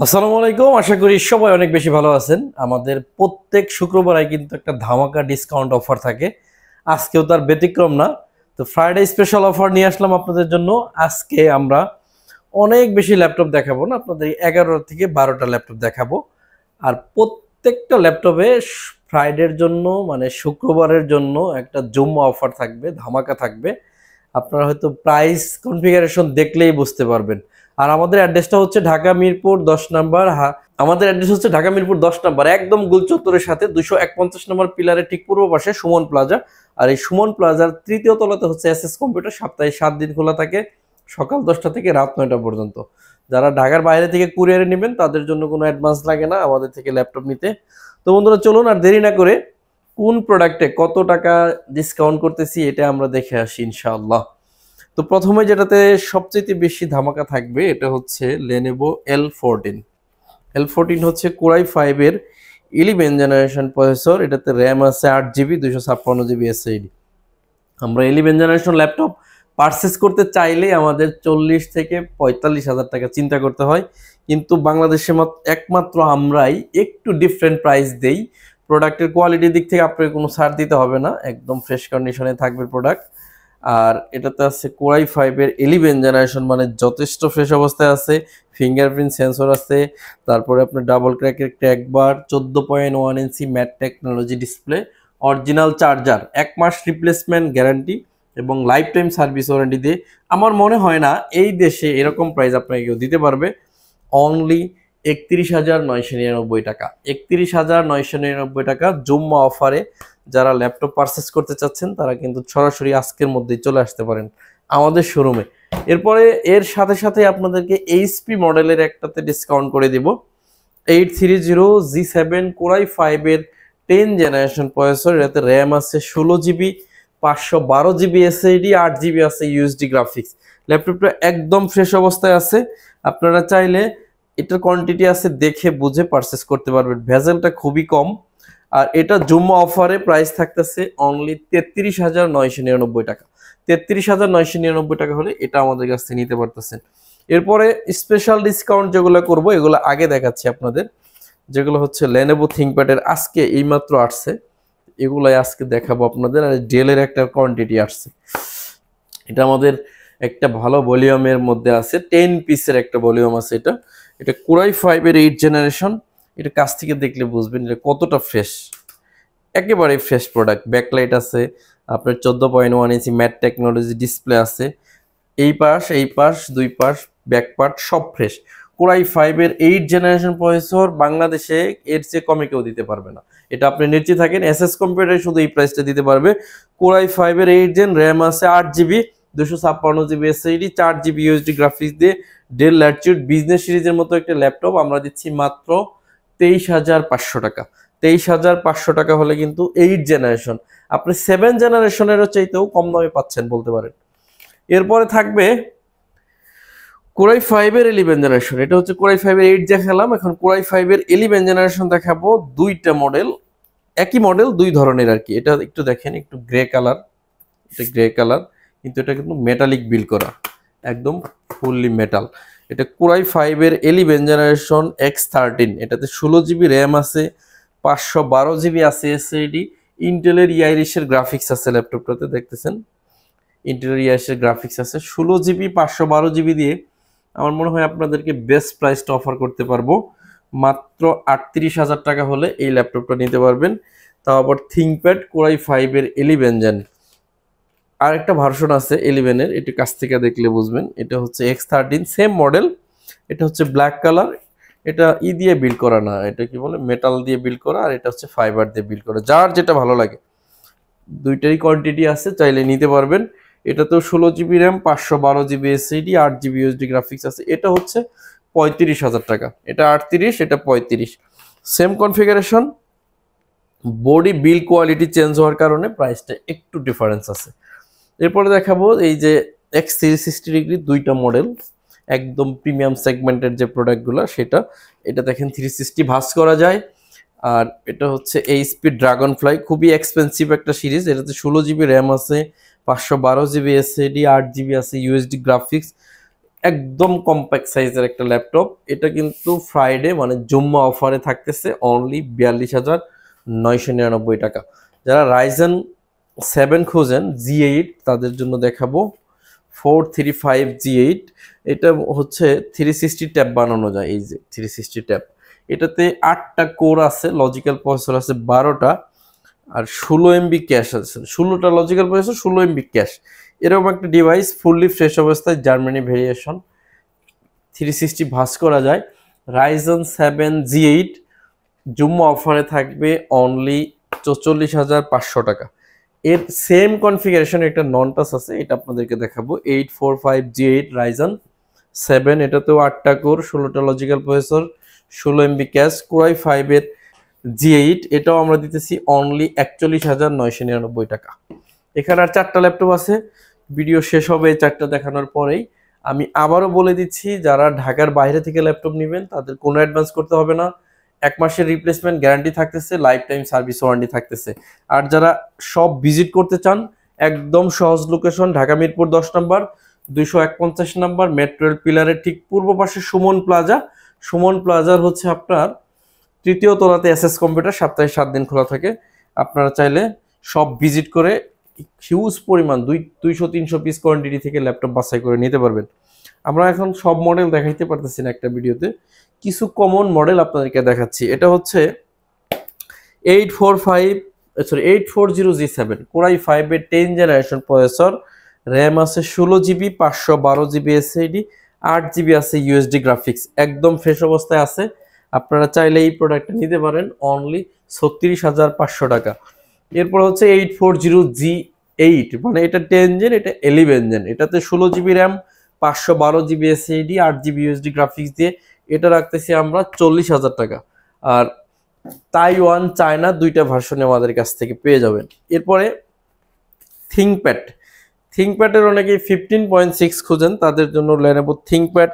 আসসালামু আলাইকুম। আশা করি সবাই অনেক বেশি ভালো আছেন। আমাদের প্রত্যেক শুক্রবারে কিন্তু একটা ধামাকা ডিসকাউন্ট অফার থাকে। আজকেও তার ব্যতিক্রম না। তো ফ্রাইডে স্পেশাল অফার নিয়ে আসলাম আপনাদের জন্য। আজকে আমরা অনেক বেশি ল্যাপটপ দেখাবো না, আপনাদের 11 থেকে 12টা ল্যাপটপ দেখাবো। আর প্রত্যেকটা ল্যাপটপে ফ্রাইডের জন্য মানে শুক্রবারের জন্য একটা জম্মু অফার থাকবে, ধামাকা থাকবে। আপনারা হয়তো প্রাইস কনফিগারেশন দেখলেই বুঝতে পারবেন। আর আমাদের অ্যাড্রেসটা হচ্ছে ঢাকা মিরপুর 10 নম্বর। আমাদের অ্যাড্রেস হচ্ছে ঢাকা মিরপুর 10 নম্বর, একদম গুলচত্বরের সাথে 251 নম্বর পিলারের ঠিক পূর্ব পাশে সুমন প্লাজা। আর এই সুমন প্লাজার তৃতীয় তলাতে হচ্ছে এসএস কম্পিউটার। সপ্তাহে 7 দিন খোলা থাকে, সকাল 10টা থেকে রাত 9টা পর্যন্ত। যারা ঢাকার বাইরে থেকে কুরিয়ারে নেবেন তাদের জন্য কোনো অ্যাডভান্স লাগে না আমাদের থেকে ল্যাপটপ নিতে। তো বন্ধুরা, চলুন আর দেরি না করে কোন প্রোডাক্টে কত টাকা ডিসকাউন্ট করতেছি এটা আমরা দেখে আসি ইনশাআল্লাহ। তো প্রথমে যেটাতে সবচেয়ে বেশি ধামাকা থাকবে এটা হচ্ছে লেনোভো L14 হচ্ছে কোরাই 5 এর 11 জেনারেশন প্রসেসর। এটাতে র্যাম আছে 8 জিবি, 256 জিবি এসএসডি। আমরা 11 জেনারেশন ল্যাপটপ পারচেস করতে চাইলেই আমাদের 40 থেকে 45 হাজার টাকা চিন্তা করতে হয়, কিন্তু বাংলাদেশে একমাত্র আমরাই একটু ডিফারেন্ট প্রাইস দেই। প্রোডাক্টের কোয়ালিটির দিক থেকে আপনাকে কোনো ছাড় দিতে হবে না, একদম ফ্রেশ কন্ডিশনে থাকবে প্রোডাক্ট। আর এটাতে আছে কোরাই 5 এর 11 জেনারেশন, মানে যথেষ্ট ফ্রেশ অবস্থায় আছে। ফিঙ্গারপ্রিন্ট সেন্সর আছে, তারপরে আপনার ডাবল ক্র্যাকের ক্র্যাকবার, 14.1 inch matte technology display, original charger, 1 মাস রিপ্লেসমেন্ট গ্যারান্টি এবং লাইফ টাইম সার্ভিস ওয়ারেন্টি দিয়ে। আমার মনে হয় না এই দেশে এরকম প্রাইস আপনাকে কেউ দিতে পারবে। অনলি 31,999 টাকা, 31,999 টাকা জুম্মা অফারে। যারা ল্যাপটপ পারচেস করতে চাচ্ছেন তারা কিন্তু সরাসরি আজকের মধ্যেই চলে আসতে পারেন আমাদের শোরুমে। এরপরে এর সাথে সাথে আপনাদেরকে এইচপি মডেলের একটাতে ডিসকাউন্ট করে দিব। 830G7 কোরাই 5 এর 10 জেনারেশন প্রসেসর। এটাতে র্যাম আছে 16 জিবি, 512 জিবি এসএসডি, 8 জিবি আছে ইউএসডি গ্রাফিক্স। ল্যাপটপটা একদম ফ্রেশ অবস্থায় আছে। আপনারা চাইলে এটার কোয়ান্টিটি আছে দেখে বুঝে পারচেস করতে পারবেন, ভেজালটা খুবই কম। আর এটা জুম্মা অফারে প্রাইস থাকতেছে অনলি 33,999 টাকা। 33,999 টাকা হলে এটা আমাদের কাছ থেকে নিতে পারতেছেন। এরপরে স্পেশাল ডিসকাউন্ট যেগুলো করব এগুলো আগে দেখাচ্ছি আপনাদের, যেগুলো হচ্ছে লেনোভো থিংকপ্যাডের আজকে এইমাত্র আসছে, এগুলাই আজকে দেখাবো আপনাদের। আর ডেলের একটা কোয়ান্টিটি আসছে, এটা আমাদের একটা ভালো ভলিউমের মধ্যে আছে, 10 পিসের একটা ভলিউম আছে। এটা এটা কোরাই 5 এর 8 জেনারেশন। এটা কাছ থেকে দেখলে বুঝবেন এটা কতটা ফ্রেশ, একেবারে ফ্রেশ প্রোডাক্ট। ব্যাকলাইট আছে আপনার, 14.1 ইঞ্চি ম্যাট টেকনোলজি ডিসপ্লে আছে। এই পাশ দুই পাশ ব্যাক পার্ট সব ফ্রেশ। কোরাই 5 এর 8 জেনারেশন প্রসেসর বাংলাদেশে এর চেয়ে কমে কেউ দিতে পারবে না। এটা আপনি নিশ্চিত থাকেন, এসএস কম্পিউটার শুধু এই প্রাইসটা দিতে পারবে। কোরাই 5 এর 8 জেন, র্যাম আছে 8 GB, 256 GB SSD, 4 GB USD graphics দিয়ে ডেল ল্যাটিটিউড বিজনেস সিরিজের মতো একটা ল্যাপটপ আমরা দিচ্ছি মাত্র 23,500 টাকা। 23,500 টাকা হলে কিন্তু 8 জেনারেশন, আপনি 7 জেনারেশনেরও চাইতেও কম দামে পাচ্ছেন বলতে পারেন। এরপরে থাকবে কোরাই 5 এর 11 জেনারেশন। এটা হচ্ছে কোরাই 5 এর 8 দেখালাম, এখন কোরাই 5 এর 11 জেনারেশন দেখাবো। দুইটা মডেল, একই মডেল দুই ধরনের আর কি। এটা একটু দেখেন, একটু গ্রে কালার, এটা গ্রে কালার, কিন্তু এটা কিন্তু মেটালিক বিল্ড করা, একদম ফুললি মেটাল। এটা কোরাই 5 এর 11 জেনারেশন X13। এটাতে 16 জিবি র্যাম আছে, 512 জিবি আছে এসএসডি, ইন্টেলের ইয়াইরিশের গ্রাফিক্স আছে ল্যাপটপটাতে, দেখতেছেন ইন্টেলের ইয়াইরিশের গ্রাফিক্স আছে। 16 জিবি 512 জিবি দিয়ে আমার মনে হয় আপনাদেরকে বেস্ট প্রাইসটা অফার করতে পারবো। মাত্র 38,000 টাকা হলে এই ল্যাপটপটা নিতে পারবেন, তাও আবার থিংকপ্যাড কোরাই 5 এর 11 জেন। আর একটা ভার্সন আছে 11 এর, এটা কাছ থেকে দেখলে বুঝবেন। এটা হচ্ছে X13, সেম মডেল। এটা হচ্ছে ব্ল্যাক কালার। এটা দিয়ে বিল্ড করা না, এটা কি বলে মেটাল দিয়ে বিল্ড করা, আর এটা হচ্ছে ফাইবার দিয়ে বিল্ড করা। যার যেটা ভালো লাগে, দুইটারই কোয়ান্টিটি আছে, চাইলে নিতে পারবেন। এটাতেও 16 GB RAM, 512 GB SSD, 8 GB USD graphics আছে। এটা হচ্ছে 35,000 টাকা। এটা 38, এটা 35, same configuration. Body build quality change হওয়ার কারণে প্রাইসটা একটু ডিফারেন্স আছে। এরপরে দেখাবো এই যে X360 দুইটা মডেল, একদম প্রিমিয়াম সেগমেন্টের যে প্রোডাক্টগুলো সেটা। এটা দেখেন 360 ভাঁজ করা যায়। আর এটা হচ্ছে এইচপি ড্রাগন ফ্লাই, খুবই এক্সপেন্সিভ একটা সিরিজ। এটাতে 16 জিবি র্যাম আছে, 512 জিবি এসএসডি, 8 জিবি আছে ইউএসডি গ্রাফিক্স, একদম কম্প্যাক্ট সাইজের একটা ল্যাপটপ। এটা কিন্তু ফ্রাইডে মানে জুম্মা অফারে থাকতেছে অনলি 42,999 টাকা। যারা রাইজেন 7 খোঁজেন G8 তাদের জন্য দেখাবো 435 G8। এটা হচ্ছে 360 ট্যাব বানানো যায়, এই যে 360 ট্যাব। এটাতে 8টা কোর আছে, লজিক্যাল প্রসেসর আছে 12টা, আর 16 MB ক্যাশ আছে। 16টা লজিক্যাল প্রসেসর, 16 MB ক্যাশ। এরকম একটা ডিভাইস ফুললি ফ্রেশ অবস্থায়, জার্মানি ভেরিয়েশন, 360 ভাস করা যায়। রাইজেন 7 G8 জুম্মা অফারে থাকবে অনলি 44,500 টাকা। এর সেম কনফিগারেশন একটা নন টাচ আছে, এটা আপনাদেরকে দেখাবো। 845G8 রাইজেন 7, এটাতেও 8টা কোর, 16টা logical processor, 16 MB cache, core I 5 এর G8। এটাও আমরা দিতেছি অনলি 41,999 টাকা। এখানে আর 4টা ল্যাপটপ আছে, ভিডিও শেষ হবে এই 4টা দেখানোর পরেই। আমি আবারও বলে দিচ্ছি, যারা ঢাকার বাইরে থেকে ল্যাপটপ নেবেন তাদের কোনো অ্যাডভান্স করতে হবে না। 1 মাসের রিপ্লেসমেন্ট গ্যারান্টি থাকতেছে, লাইফ টাইম সার্ভিস ওয়ারেন্টি থাকতেছে। আর যারা সব ভিজিট করতে চান, একদম সহজ লোকেশন, ঢাকা মিরপুর 10 নম্বর 251 নম্বর মেট্রো রেল পিলারের ঠিক পূর্ব পাশে সুমন প্লাজা। সুমন প্লাজার হচ্ছে আপনার 3য় তলাতে এসএস কম্পিউটার, সপ্তাহে 7 দিন খোলা থাকে। আপনারা চাইলে সব ভিজিট করে হিউজ পরিমাণ 200-300 পিস কোয়ান্টিটি থেকে ল্যাপটপ বাছাই করে নিতে পারবেন। আমরা এখন সব মডেল দেখাইতে পারতেছি না একটা ভিডিওতে, কিছু কমন মডেল আপনাদেরকে দেখাচ্ছি। এটা হচ্ছে 840G7 কোরাই 5 এর 10 জেনারেশন প্রসেসর, র্যাম আছে 16GB, 512GB SSD, 8GB আছে ইউএসডি গ্রাফিক্স, একদম ফ্রেশ অবস্থায় আছে। আপনারা চাইলে এই প্রোডাক্টটা নিতে পারেন অনলি 36,500 টাকা। এরপর হচ্ছে 840G8, মানে এটা 10 জেন, এটা 11 জেন। এটাতে 16GB RAM, 512GB SSD, 8GB USD graphics দিয়ে এটা রাখতেছি আমরা 40,000 টাকা। আর তাইওয়ান, চায়না 2টা ভার্সনে আমাদের কাছ থেকে পেয়ে যাবেন। এরপরে থিংকপ্যাডের অনেকেই 15.6 খোঁজেন, তাদের জন্য Lenovo ThinkPad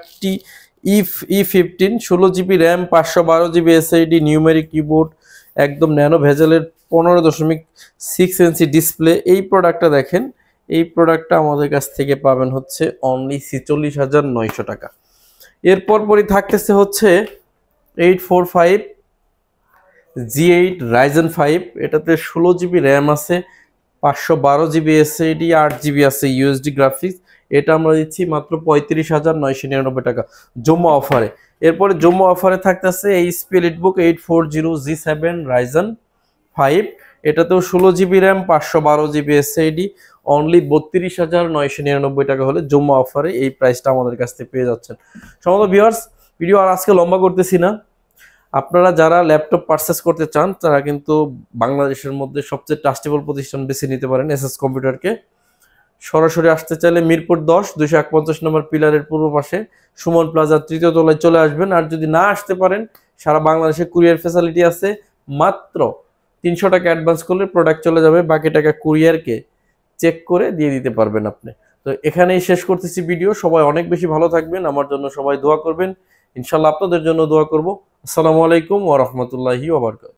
E15, 16GB RAM, 512GB SSD, numeric keyboard, একদম ন্যানো ভেজেলের 15.6 ইঞ্চি ডিসপ্লে। এই প্রোডাক্টটা দেখেন, এই প্রোডাক্টটা আমাদের কাছ থেকে পাবেন হচ্ছে অনলি 46,900 টাকা। এরপর পরই থাকতেছে হচ্ছে 845G8 রাইজেন 5, এটাতে 16GB র্যাম আছে, 512GB SSD, 8GB আছে ইউএসডি গ্রাফিক্স। এটা আমরা দিচ্ছি মাত্র 35,999 টাকা জম্মু অফারে। এরপরে জম্মু অফারে থাকতেছে HP EliteBook 840G7 রাইজেন 5, এটাতেও 16GB RAM, 512GB SSD, only 32,999 টাকা হলে জম্মু অফারে এই প্রাইসটা আমাদের কাছ থেকে পেয়ে যাচ্ছেন। সমস্ত ভিউয়ার্স, ভিডিও আর আজকে লম্বা করতেছি না। আপনারা যারা ল্যাপটপ পারচেস করতে চান তারা কিন্তু বাংলাদেশের মধ্যে সবচেয়ে ট্রাস্টেবল প্রতিষ্ঠান বেছে নিতে পারেন এসএস কম্পিউটারকে। সরাসরি আসতে চাইলে মিরপুর 10 251 নম্বর পিলারের পূর্ব পাশে সুমন প্লাজার 3য় তলায় চলে আসবেন। আর যদি না আসতে পারেন, সারা বাংলাদেশে কুরিয়ার ফ্যাসিলিটি আছে। মাত্র 300 টাকা অ্যাডভান্স করলে প্রোডাক্ট চলে যাবে, বাকি টাকা কুরিয়ারকে চেক করে দিয়ে দিতে পারবেন আপনি। তো এখানেই শেষ করতেছি ভিডিও। সবাই অনেক বেশি ভালো থাকবেন, আমার জন্য সবাই দোয়া করবেন, ইনশাল্লাহ আপনাদের জন্য দোয়া করব। আসসালামু আলাইকুম ওয়া রাহমাতুল্লাহি ওয়া বারাকাতুহু।